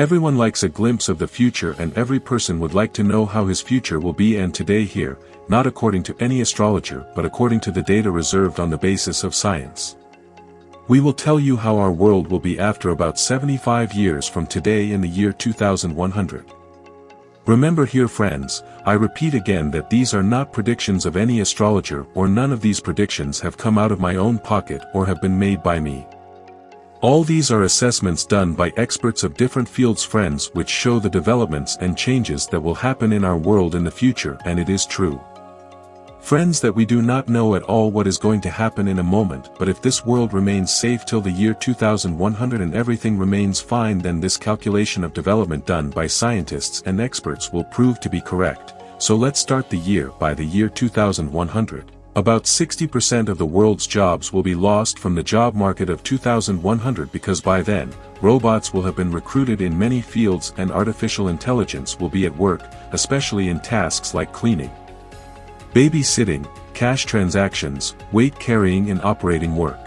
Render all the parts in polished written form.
Everyone likes a glimpse of the future, and every person would like to know how his future will be. And today here, not according to any astrologer but according to the data reserved on the basis of science. We will tell you how our world will be after about 75 years from today in the year 2100. Remember here friends, I repeat again that these are not predictions of any astrologer, or none of these predictions have come out of my own pocket or have been made by me. All these are assessments done by experts of different fields friends, which show the developments and changes that will happen in our world in the future, and it is true. Friends, that we do not know at all what is going to happen in a moment, but if this world remains safe till the year 2100 and everything remains fine, then this calculation of development done by scientists and experts will prove to be correct. So let's start the year. By the year 2100, about 60% of the world's jobs will be lost from the job market of 2100, because by then, robots will have been recruited in many fields and artificial intelligence will be at work, especially in tasks like cleaning, babysitting, cash transactions, weight carrying and operating work.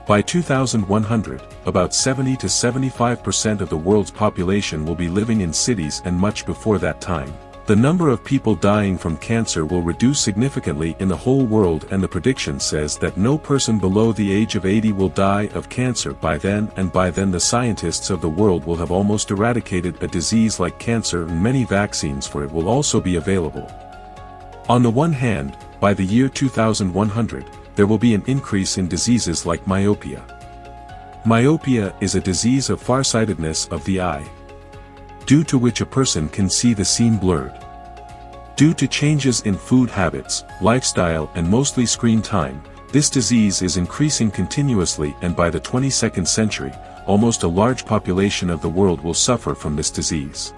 By 2100, about 70 to 75% of the world's population will be living in cities, and much before that time, the number of people dying from cancer will reduce significantly in the whole world, and the prediction says that no person below the age of 80 will die of cancer by then, and by then the scientists of the world will have almost eradicated a disease like cancer, and many vaccines for it will also be available. On the one hand, by the year 2100, there will be an increase in diseases like myopia. Myopia is a disease of farsightedness of the eye, due to which a person can see the scene blurred. Due to changes in food habits, lifestyle and mostly screen time, this disease is increasing continuously, and by the 22nd century, almost a large population of the world will suffer from this disease.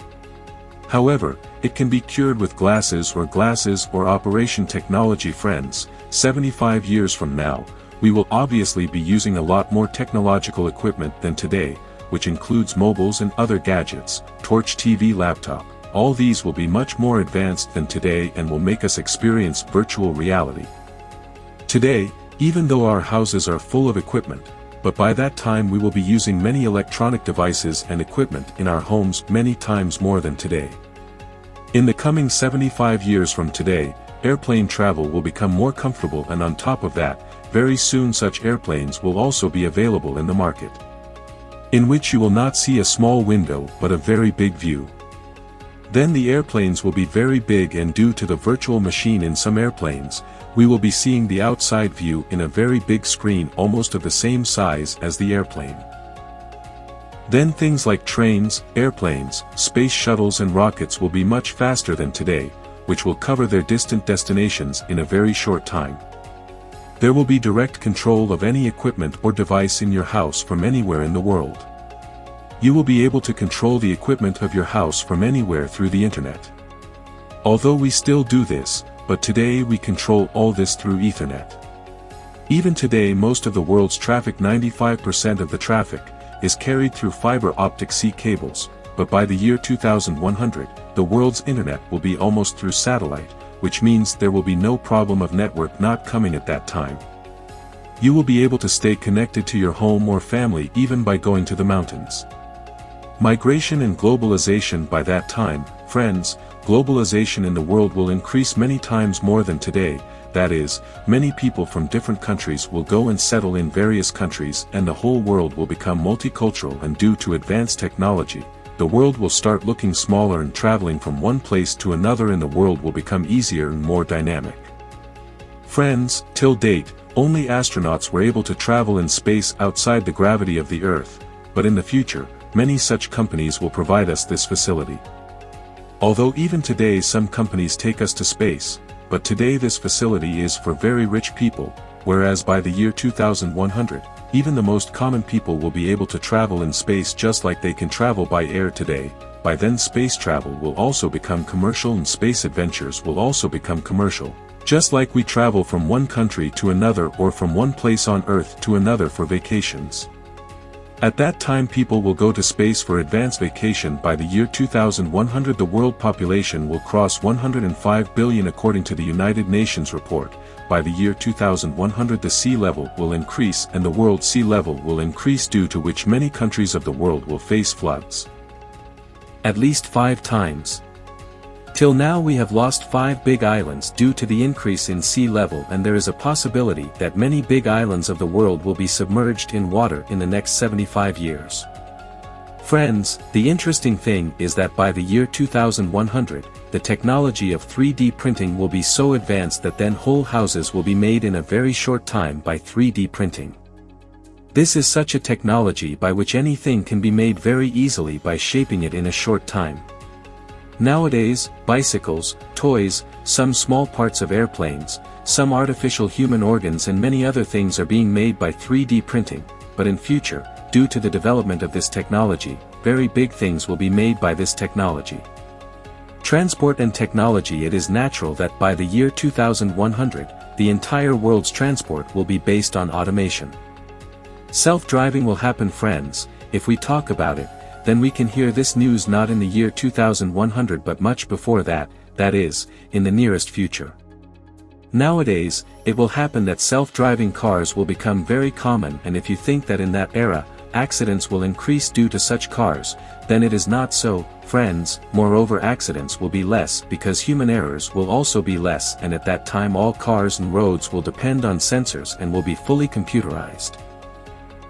However, it can be cured with glasses or operation technology friends. 75 years from now, we will obviously be using a lot more technological equipment than today, which includes mobiles and other gadgets, torch TV, laptop. All these will be much more advanced than today and will make us experience virtual reality. Today, even though our houses are full of equipment, but by that time we will be using many electronic devices and equipment in our homes many times more than today. In the coming 75 years from today, airplane travel will become more comfortable, and on top of that, very soon such airplanes will also be available in the market, in which you will not see a small window but a very big view. Then the airplanes will be very big, and due to the virtual machine in some airplanes, we will be seeing the outside view in a very big screen almost of the same size as the airplane. Then things like trains, airplanes, space shuttles and rockets will be much faster than today, which will cover their distant destinations in a very short time. There will be direct control of any equipment or device in your house from anywhere in the world. You will be able to control the equipment of your house from anywhere through the internet. Although we still do this, but today we control all this through Ethernet. Even today most of the world's traffic, 95% of the traffic, is carried through fiber optic C cables, but by the year 2100, the world's internet will be almost through satellite, which means there will be no problem of network not coming at that time. You will be able to stay connected to your home or family even by going to the mountains. Migration and globalization. By that time, friends, globalization in the world will increase many times more than today. That is, many people from different countries will go and settle in various countries, and the whole world will become multicultural, and due to advanced technology, the world will start looking smaller, and traveling from one place to another in the world will become easier and more dynamic. Friends, till date, only astronauts were able to travel in space outside the gravity of the Earth, but in the future, many such companies will provide us this facility. Although even today some companies take us to space, but today this facility is for very rich people, whereas by the year 2100, even the most common people will be able to travel in space just like they can travel by air today. By then space travel will also become commercial, and space adventures will also become commercial, just like we travel from one country to another or from one place on Earth to another for vacations. At that time people will go to space for advanced vacation. By the year 2100 the world population will cross 105 billion according to the United Nations report. By the year 2100 the sea level will increase and the world sea level will increase, due to which many countries of the world will face floods. At least 5 times. Till now we have lost 5 big islands due to the increase in sea level, and there is a possibility that many big islands of the world will be submerged in water in the next 75 years. Friends, the interesting thing is that by the year 2100, the technology of 3D printing will be so advanced that then whole houses will be made in a very short time by 3D printing. This is such a technology by which anything can be made very easily by shaping it in a short time. Nowadays, bicycles, toys, some small parts of airplanes, some artificial human organs and many other things are being made by 3D printing, but in future, due to the development of this technology, very big things will be made by this technology. Transport and technology. It is natural that by the year 2100, the entire world's transport will be based on automation. Self-driving will happen, friends. If we talk about it, then we can hear this news not in the year 2100 but much before that, that is, in the nearest future. Nowadays, it will happen that self-driving cars will become very common, and if you think that in that era, accidents will increase due to such cars, then it is not so, friends. Moreover, accidents will be less because human errors will also be less, and at that time all cars and roads will depend on sensors and will be fully computerized.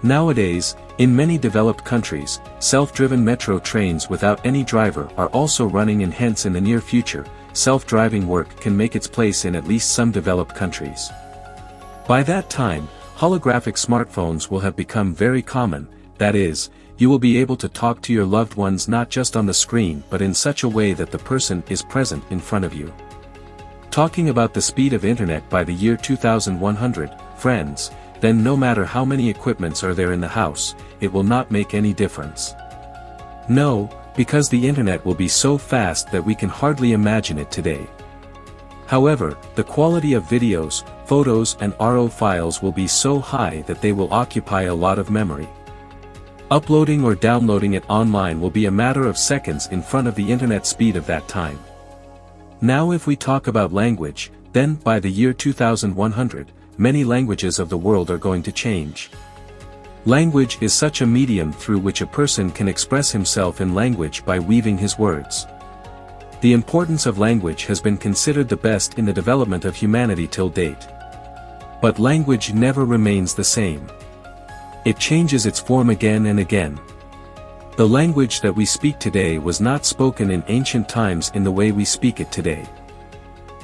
Nowadays, in many developed countries, self-driven metro trains without any driver are also running, and hence in the near future, self-driving work can make its place in at least some developed countries. By that time, holographic smartphones will have become very common, that is, you will be able to talk to your loved ones not just on the screen but in such a way that the person is present in front of you. Talking about the speed of internet by the year 2100, friends, then no matter how many equipments are there in the house, it will not make any difference. No, because the internet will be so fast that we can hardly imagine it today. However, the quality of videos, photos and RAW files will be so high that they will occupy a lot of memory. Uploading or downloading it online will be a matter of seconds in front of the internet speed of that time. Now if we talk about language, then by the year 2100, many languages of the world are going to change. Language is such a medium through which a person can express himself in language by weaving his words. The importance of language has been considered the best in the development of humanity till date. But language never remains the same. It changes its form again and again. The language that we speak today was not spoken in ancient times in the way we speak it today.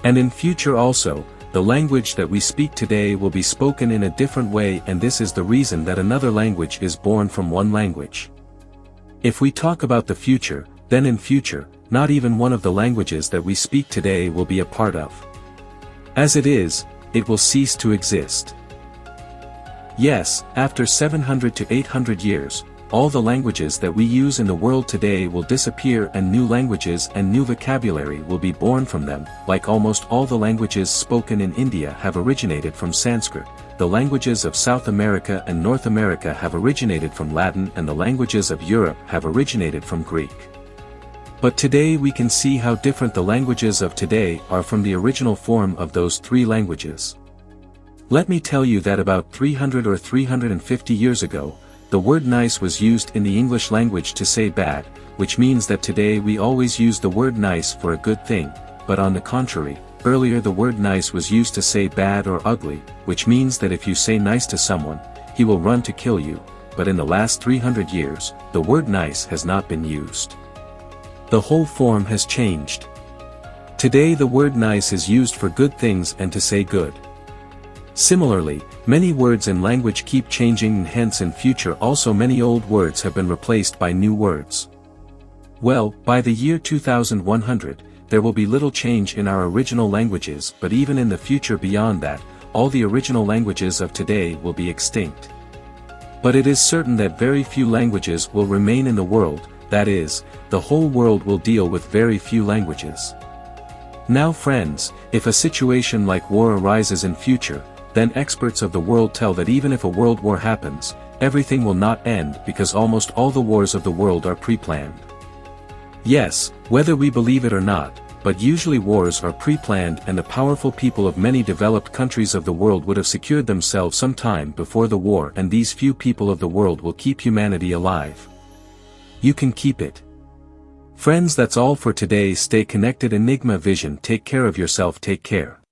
And in future also, the language that we speak today will be spoken in a different way, and this is the reason that another language is born from one language. If we talk about the future, then in future, not even one of the languages that we speak today will be a part of. As it is, it will cease to exist. Yes, after 700 to 800 years, all the languages that we use in the world today will disappear, and new languages and new vocabulary will be born from them. Like almost all the languages spoken in India have originated from Sanskrit, the languages of South America and North America have originated from Latin, and the languages of Europe have originated from Greek. But today we can see how different the languages of today are from the original form of those 3 languages. Let me tell you that about 300 or 350 years ago, the word nice was used in the English language to say bad, which means that today we always use the word nice for a good thing, but on the contrary, earlier the word nice was used to say bad or ugly, which means that if you say nice to someone, he will run to kill you, but in the last 300 years, the word nice has not been used. The whole form has changed. Today the word nice is used for good things and to say good. Similarly, many words in language keep changing, and hence in future also many old words have been replaced by new words. Well, by the year 2100, there will be little change in our original languages, but even in the future beyond that, all the original languages of today will be extinct. But it is certain that very few languages will remain in the world, that is, the whole world will deal with very few languages. Now friends, if a situation like war arises in future, then experts of the world tell that even if a world war happens, everything will not end because almost all the wars of the world are pre-planned. Yes, whether we believe it or not, but usually wars are pre-planned, and the powerful people of many developed countries of the world would have secured themselves some time before the war, and these few people of the world will keep humanity alive. You can keep it. Friends, that's all for today. Stay connected. Enigma Vision. Take care of yourself. Take care.